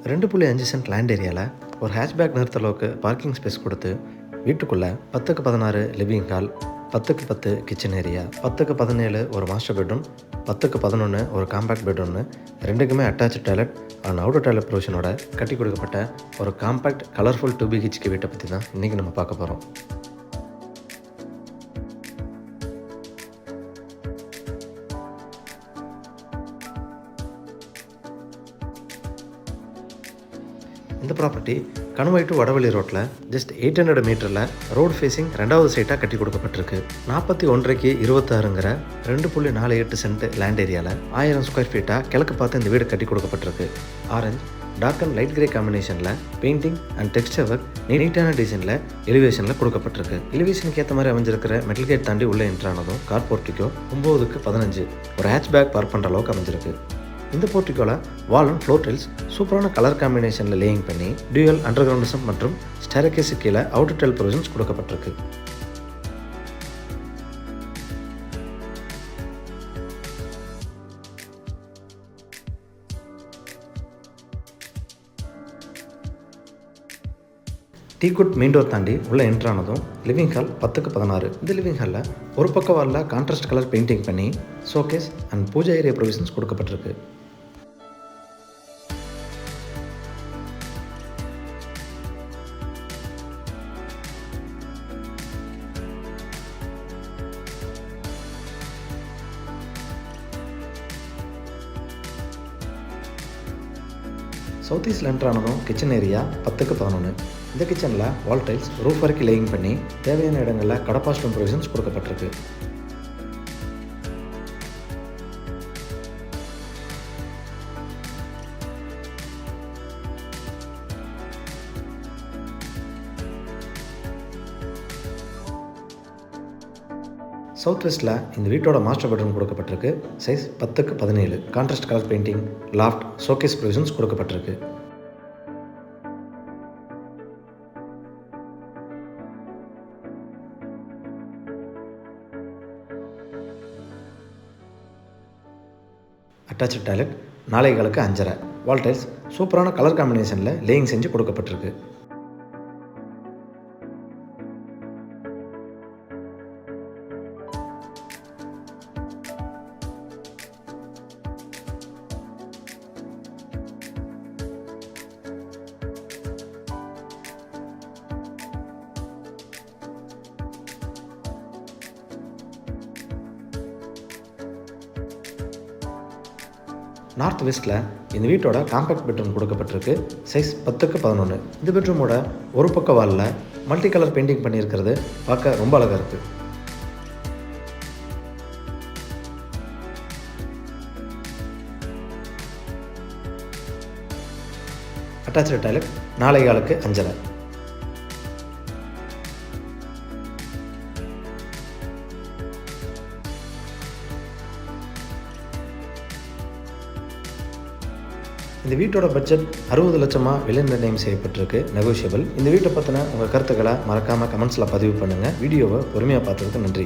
2.5 cent land ஏரியாவில் ஒரு hatchback நிறுத்த அளவுக்கு பார்க்கிங் ஸ்பேஸ் கொடுத்து வீட்டுக்குள்ளே 10க்கு 16 லிவிங் ஹால், 10க்கு 10 கிச்சன் ஏரியா, 10க்கு 17 ஒரு மாஸ்டர் பெட்ரூம், 10க்கு 11 ஒரு காம்பேக்ட் பெட்ரூம்னு ரெண்டுக்குமே attach toilet and outer toilet ப்ரொவிஷனோட கட்டி கொடுக்கப்பட்ட ஒரு காம்பேக்ட் கலர்ஃபுல் 2BHK வீட்டை பற்றி தான் இன்றைக்கி நம்ம பார்க்க போகிறோம். இந்த ப்ராப்பர்ட்டி கணுவை டு வடவள்ளி ரோட்டில் ஜஸ்ட் 800 மீட்டரில் ரோடு ஃபேஸிங் 2வது சைட்டாக கட்டி கொடுக்கப்பட்டிருக்கு. 41.5க்கு 26ங்கிற 2.48 சென்ட் லேண்ட் ஏரியாவில் 1000 ஸ்கொயர் ஃபீட்டாக கிழக்கு பார்த்து இந்த வீடு கட்டி கொடுக்கப்பட்டிருக்கு. Orange, dark and light grey காம்பினேஷனில் பெயிண்டிங் அண்ட் டெக்ஸ்டர் ஒர்க் நீட்டான டிசைனில் எலிவேஷனில் கொடுக்கப்பட்டிருக்கு. எலிவேஷனுக்கு ஏற்ற மாதிரி அமைஞ்சிருக்கிற மெட்டல் கேட் தாண்டி உள்ளே என்ட்ரானதும் கார் போர்ட்டிக்கோ 9க்கு 15 ஒரு ஹேட்ச்பேக் பார்க் பண்ணுற அளவுக்கு அமைஞ்சிருக்கு. இந்த போர்ட்டிக்கோவில் வால் அண்ட் ஃப்ளோர் டைல்ஸ் சூப்பரான கலர் காம்பினேஷனில் லேயிங் பண்ணி டியூயல் அண்டர்கிரவுண்டிசம் மற்றும் ஸ்டேர்கேஸு கீழே அவுட்டர் டைல் ப்ரொவிஷன்ஸ் கொடுக்கப்பட்டிருக்கு. டீக்குட் மெயின் டோர் தாண்டி உள்ள என்ட்ரானதும் லிவிங் ஹால் 10க்கு 16. இந்த லிவிங் ஹாலில் ஒரு பக்க வாலில் கான்ட்ராஸ்ட் கலர் பெயிண்டிங் பண்ணி showcase and pooja area provisions கொடுக்கப்பட்டிருக்கு. சவுத் ஈஸ்டில் என்ட்ரானதும் கிச்சன் ஏரியா 10க்கு 11. இந்த கிச்சனில் வால் டைல்ஸ் ரூஃப் வரைக்கும் லேயிங் பண்ணி தேவையான இடங்களில் கடப்பாஸ்டம் ப்ரொவிஷன்ஸ் கொடுக்கப்பட்டிருக்கு. சவுத் வெஸ்ட்டில் இந்த வீட்டோட மாஸ்டர் பெட்ரூம் கொடுக்கப்பட்டிருக்கு. சைஸ் 10க்கு 17. Contrast colour painting, loft, showcase provisions கொடுக்கப்பட்டிருக்கு. Attach toilet 4.25 5.5. வால் டைல்ஸ் சூப்பரான கலர் காம்பினேஷனில் லேயிங் செஞ்சு கொடுக்கப்பட்டிருக்கு. நார்த் வெஸ்ட்டில் இந்த வீட்டோட காம்பேக்ட் பெட்ரூம் கொடுக்கப்பட்டிருக்கு. சைஸ் 10க்கு 11. இந்த பெட்ரூமோட ஒரு பக்க வாலில் மல்டி கலர் பெயிண்டிங் பண்ணியிருக்கிறது பார்க்க ரொம்ப அழகாக இருக்குது. அட்டாச்சு டாய்லெட் 4.25க்கு 5.5. இந்த வீட்டோட பட்ஜெட் 60 லட்சமாக விலை நிர்ணயம் செய்யப்பட்டிருக்கு. நெகோஷியபிள். இந்த வீட்டை பற்றின உங்கள் கருத்துக்களை மறக்காமல் கமெண்ட்ஸில் பதிவு பண்ணுங்கள். வீடியோவை பொறுமையாக பார்த்ததுக்கு நன்றி.